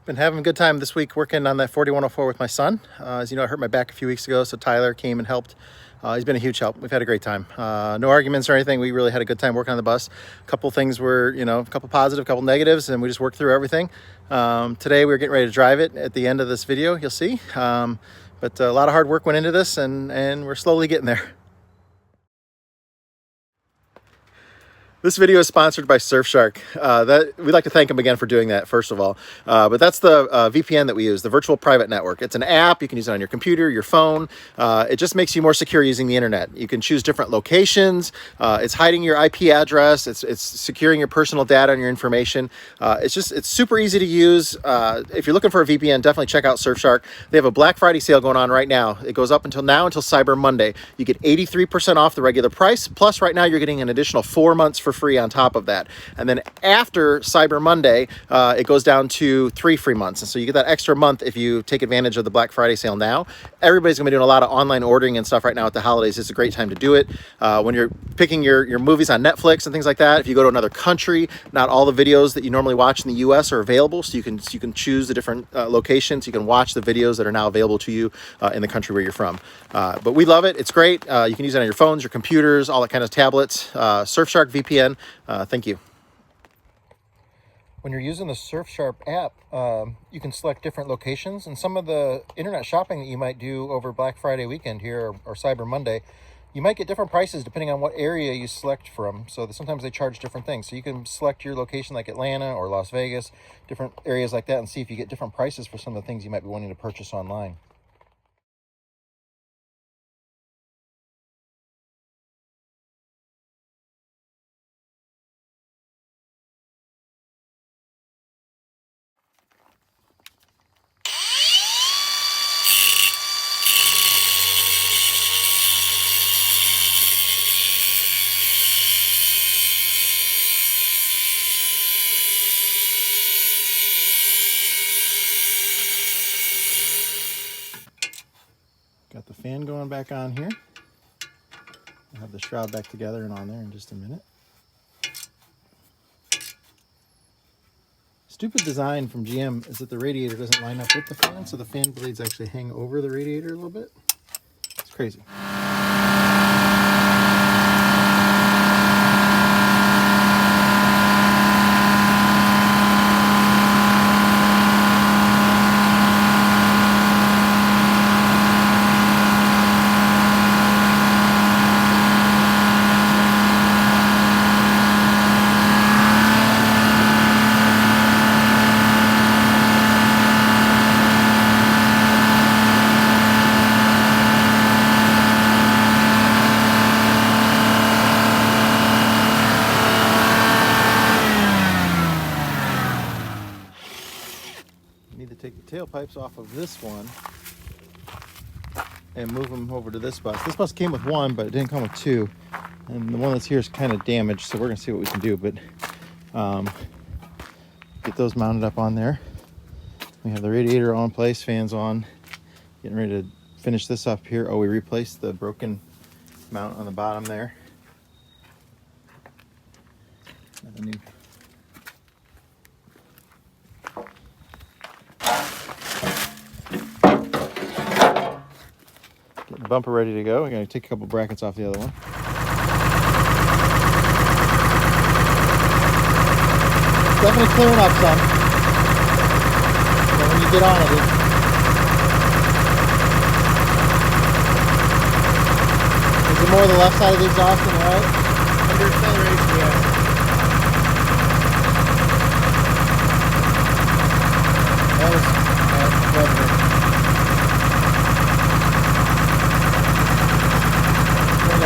Been having a good time this week working on that 4104 with my son. As you know, I hurt my back a few weeks ago, so Tyler came and helped. He's been a huge help. We've had a great time. No arguments or anything. We really had a good time working on the bus. A couple things were, a couple positive, a couple negatives, and we just worked through everything. Today we're getting ready to drive it. At the end of this video, you'll see. But a lot of hard work went into this, and we're slowly getting there. This video is sponsored by Surfshark. We'd like to thank them again for doing that, first of all. But that's the VPN that we use, the Virtual Private Network. It's an app. You can use it on your computer, your phone. It just makes you more secure using the internet. You can choose different locations. It's hiding your IP address. It's securing your personal data and your information. It's super easy to use. If you're looking for a VPN, definitely check out Surfshark. They have a Black Friday sale going on right now. It goes up until Cyber Monday. You get 83% off the regular price. Plus, right now, you're getting an additional 4 months for free on top of that. And then after Cyber Monday, it goes down to 3 free months. And so you get that extra month if you take advantage of the Black Friday sale now. Everybody's gonna be doing a lot of online ordering and stuff right now at the holidays. It's a great time to do it. When you're picking your movies on Netflix and things like that, if you go to another country, not all the videos that you normally watch in the US are available. So you can choose the different locations. You can watch the videos that are now available to you in the country where you're from. But we love it. It's great. You can use it on your phones, your computers, all that kind of tablets. Surfshark VPN. Thank you. When you're using the Surfshark app, you can select different locations, and some of the internet shopping that you might do over Black Friday weekend here or Cyber Monday, you might get different prices depending on what area you select from. So sometimes they charge different things. So you can select your location like Atlanta or Las Vegas, different areas like that, and see if you get different prices for some of the things you might be wanting to purchase online. Got the fan going back on here. I'll have the shroud back together and on there in just a minute. Stupid design from GM is that the radiator doesn't line up with the fan, so the fan blades actually hang over the radiator a little bit. It's crazy. Need to take the tailpipes off of this one and move them over to this bus. This bus came with one, but it didn't come with two. And the one that's here is kind of damaged, so we're gonna see what we can do. But get those mounted up on there. We have the radiator on place, fans on. Getting ready to finish this up here. Oh, we replaced the broken mount on the bottom there. Got a new bumper ready to go. We're going to take a couple brackets off the other one. It's definitely clearing up some. So when you get on it, is it more the left side of the exhaust than the right? Under acceleration, yeah. That was clever.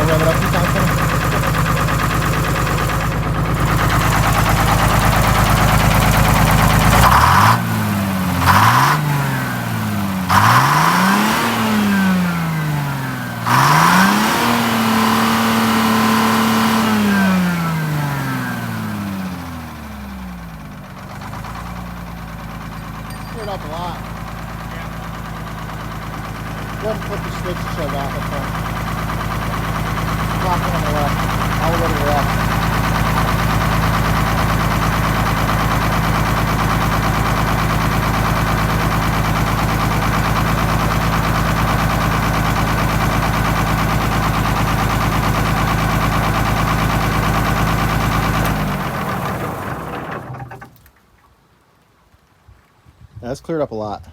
Rev it up and down. Cleared up a lot. Go ahead and flip the switch to shut it off up front. Lock it on the left, all the way to the left. That's cleared up a lot.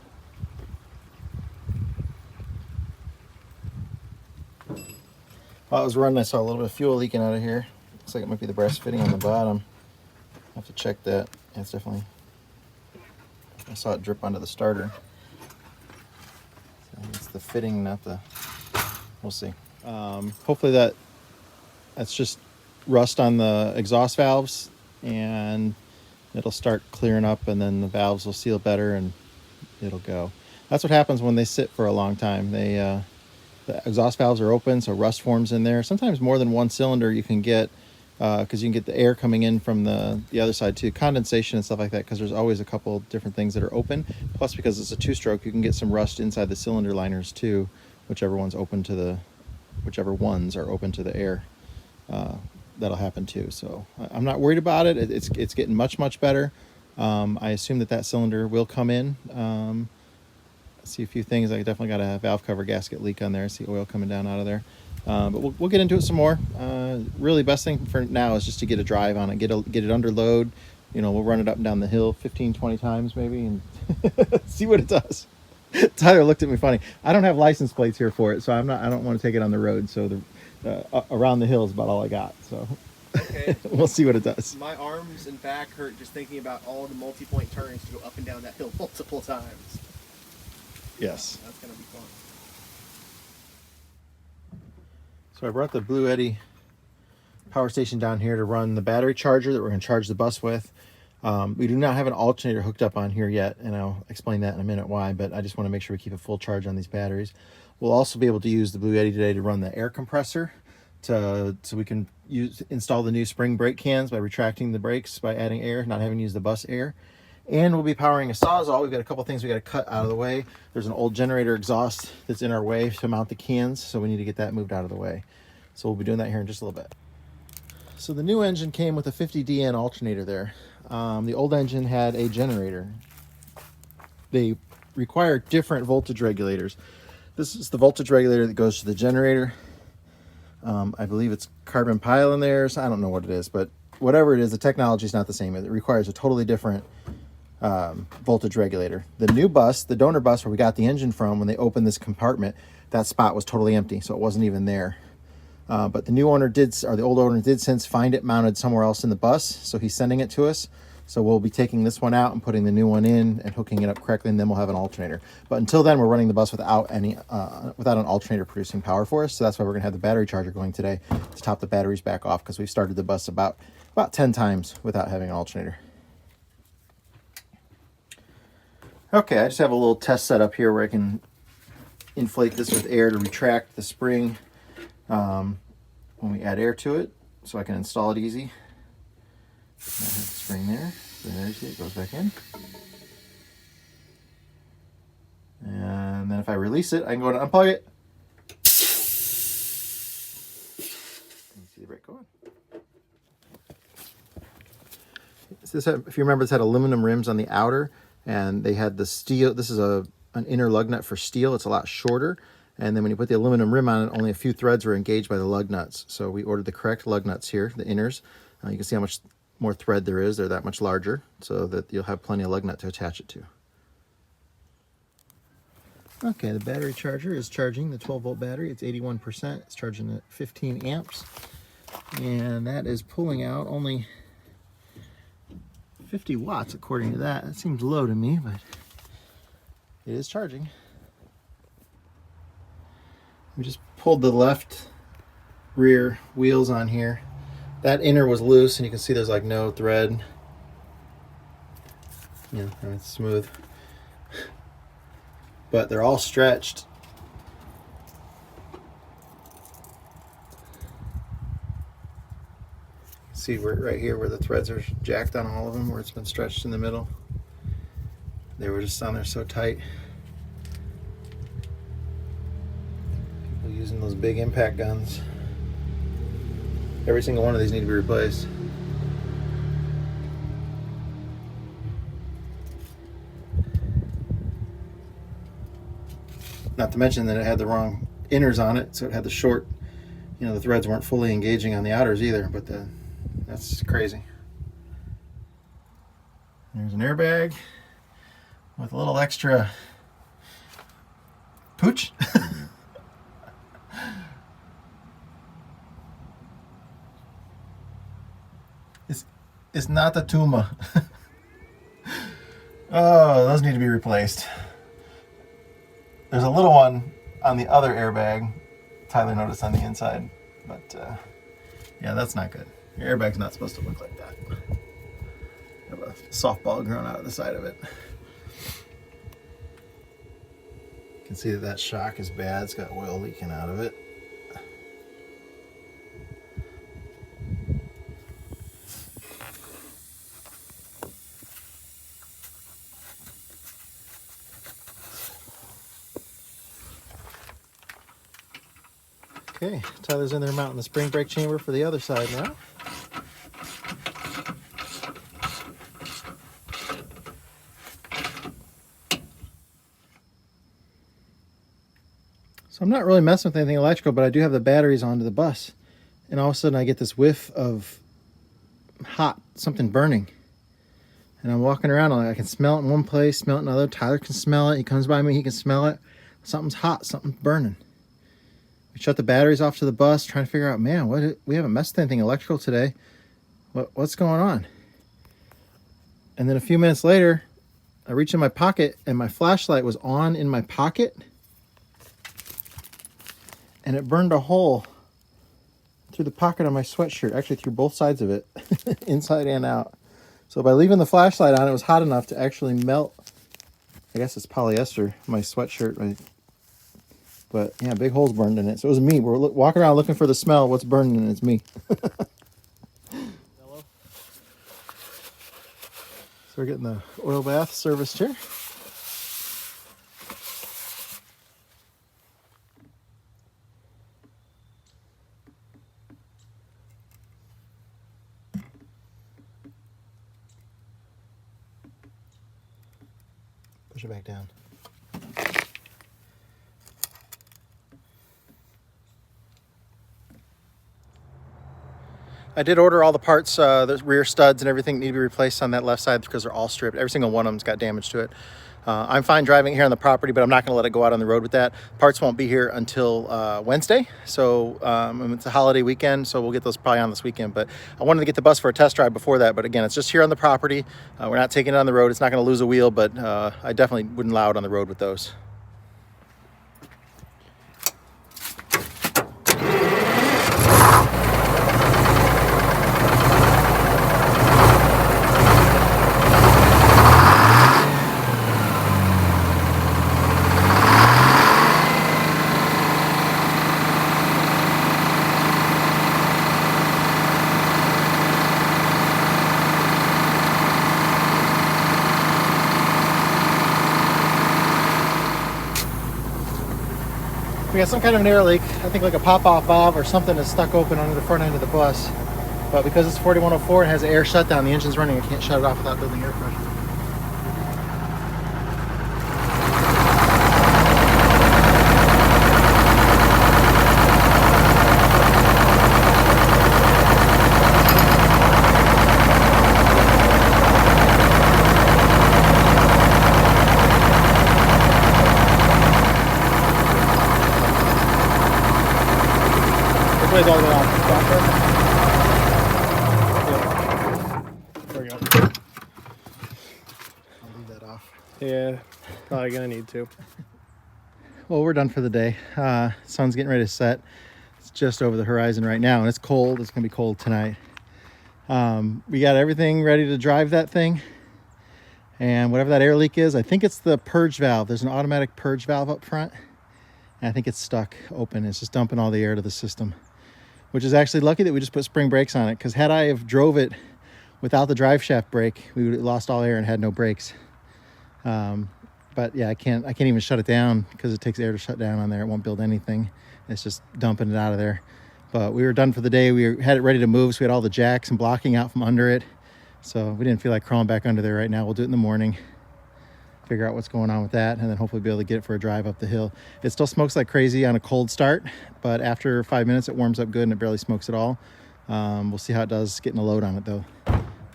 While I was running, I saw a little bit of fuel leaking out of here. Looks like it might be the brass fitting on the bottom. I have to check that. Yeah, it's definitely, I saw it drip onto the starter. So it's the fitting, not the, we'll see. Hopefully that's just rust on the exhaust valves, and it'll start clearing up, and then the valves will seal better and it'll go. That's what happens when they sit for a long time. The exhaust valves are open, so rust forms in there. Sometimes more than one cylinder you can get, because you can get the air coming in from the other side too, condensation and stuff like that, because there's always a couple different things that are open. Plus, because it's a two-stroke, you can get some rust inside the cylinder liners too, whichever ones are open to the air. That'll happen too. So I'm not worried about it. It's getting much better. I assume that cylinder will come in. See a few things. I definitely got a valve cover gasket leak on there. See oil coming down out of there. But we'll get into it some more. Really, best thing for now is just to get a drive on it, get it under load. You know, we'll run it up and down the hill 15-20 times maybe, and see what it does. Tyler looked at me funny. I don't have license plates here for it, so I don't want to take it on the road. So around the hill is about all I got. So okay. We'll see what it does. My arms and back hurt just thinking about all the multi-point turns to go up and down that hill multiple times. Yes. That's going to be fun. So I brought the Bluetti power station down here to run the battery charger that we're going to charge the bus with. We do not have an alternator hooked up on here yet, and I'll explain that in a minute why, but I just want to make sure we keep a full charge on these batteries. We'll also be able to use the Bluetti today to run the air compressor so we can install the new spring brake cans by retracting the brakes by adding air, not having to use the bus air. And we'll be powering a Sawzall. We've got a couple things we got to cut out of the way. There's an old generator exhaust that's in our way to mount the cans, so we need to get that moved out of the way. So we'll be doing that here in just a little bit. So the new engine came with a 50DN alternator there. The old engine had a generator. They require different voltage regulators. This is the voltage regulator that goes to the generator. I believe it's carbon pile in there. So I don't know what it is, but whatever it is, the technology is not the same. It requires a totally different voltage regulator. The new bus, the donor bus where we got the engine from, when they opened this compartment, that spot was totally empty, so it wasn't even there. But the new owner the old owner did since find it mounted somewhere else in the bus, so he's sending it to us. So we'll be taking this one out and putting the new one in and hooking it up correctly, and then we'll have an alternator. But until then, we're running the bus without an alternator producing power for us. So that's why we're gonna have the battery charger going today to top the batteries back off, because we've started the bus about 10 times without having an alternator. Okay, I just have a little test set up here where I can inflate this with air to retract the spring when we add air to it, so I can install it easy. I have the spring there. There you see it goes back in. And then if I release it, I can go and unplug it. You see the brake going. If you remember, this had aluminum rims on the outer, and they had the steel. This is an inner lug nut for steel. It's a lot shorter, and then when you put the aluminum rim on it, only a few threads were engaged by the lug nuts. So we ordered the correct lug nuts here, the inners. You can see how much more thread there is. They're that much larger, so that you'll have plenty of lug nut to attach it to. Okay, the battery charger is charging the 12-volt battery. It's 81%. It's charging at 15 amps, and that is pulling out only 50 watts according to that. That seems low to me, but it is charging. We just pulled the left rear wheels on here. That inner was loose, and you can see there's like no thread. Yeah, it's smooth. But they're all stretched. See right here where the threads are jacked on all of them, where it's been stretched in the middle. They were just on there so tight. People using those big impact guns. Every single one of these need to be replaced. Not to mention that it had the wrong inners on it, so it had the short, the threads weren't fully engaging on the outers either, but that's crazy. There's an airbag. with a little extra pooch. It's not the Tuma. Oh, those need to be replaced. There's a little one on the other airbag, Tyler noticed on the inside, but yeah, that's not good. Your airbag's not supposed to look like that. Have a softball growing out of the side of it. You can see that that shock is bad. It's got oil leaking out of it. Okay, Tyler's in there mounting the spring brake chamber for the other side now. So I'm not really messing with anything electrical, but I do have the batteries onto the bus. And all of a sudden I get this whiff of hot, something burning. And I'm walking around, I can smell it in one place, smell it in another. Tyler can smell it. He comes by me, he can smell it. Something's hot, something's burning. We shut the batteries off to the bus, trying to figure out, man, we haven't messed with anything electrical today. What's going on? And then a few minutes later, I reach in my pocket and my flashlight was on in my pocket. And it burned a hole through the pocket of my sweatshirt, actually through both sides of it, inside and out. So by leaving the flashlight on, it was hot enough to actually melt, I guess it's polyester, my sweatshirt. But yeah, big holes burned in it. So it was me. We're walking around looking for the smell. What's burning? And it's me. So we're getting the oil bath serviced here. Push it back down. I did order all the parts, the rear studs and everything need to be replaced on that left side because they're all stripped. Every single one of them's got damage to it. I'm fine driving here on the property, but I'm not going to let it go out on the road with that. Parts won't be here until Wednesday, so it's a holiday weekend, so we'll get those probably on this weekend. But I wanted to get the bus for a test drive before that, but again, it's just here on the property. We're not taking it on the road. It's not going to lose a wheel, but I definitely wouldn't allow it on the road with those. We got some kind of an air leak. I think like a pop-off valve or something is stuck open under the front end of the bus. But because it's 4104 and has an air shutdown, the engine's running, I can't shut it off without building air pressure. All the way off. There we go. I'll leave that off. Yeah, probably gonna need to. Well, we're done for the day. Sun's getting ready to set. It's just over the horizon right now, and it's cold. It's gonna be cold tonight. We got everything ready to drive that thing. And whatever that air leak is, I think it's the purge valve. There's an automatic purge valve up front. And I think it's stuck open. It's just dumping all the air to the system. Which is actually lucky that we just put spring brakes on it, because had I have drove it without the drive shaft brake, we would have lost all air and had no brakes. But yeah, I can't even shut it down because it takes air to shut down on there. It won't build anything. It's just dumping it out of there. But we were done for the day. We had it ready to move, so we had all the jacks and blocking out from under it. So we didn't feel like crawling back under there right now. We'll do it in the morning, figure out what's going on with that, and then hopefully be able to get it for a drive up the hill. It still smokes like crazy on a cold start, but after 5 minutes it warms up good and it barely smokes at all. We'll see how it does getting a load on it though.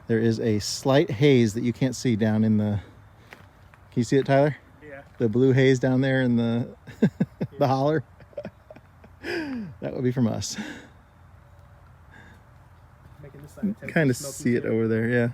There is a slight haze that you can't see down in the Can you see it, Tyler? Yeah. The blue haze down there in the the holler. That would be from us. Making this side Kind of see it over there, yeah.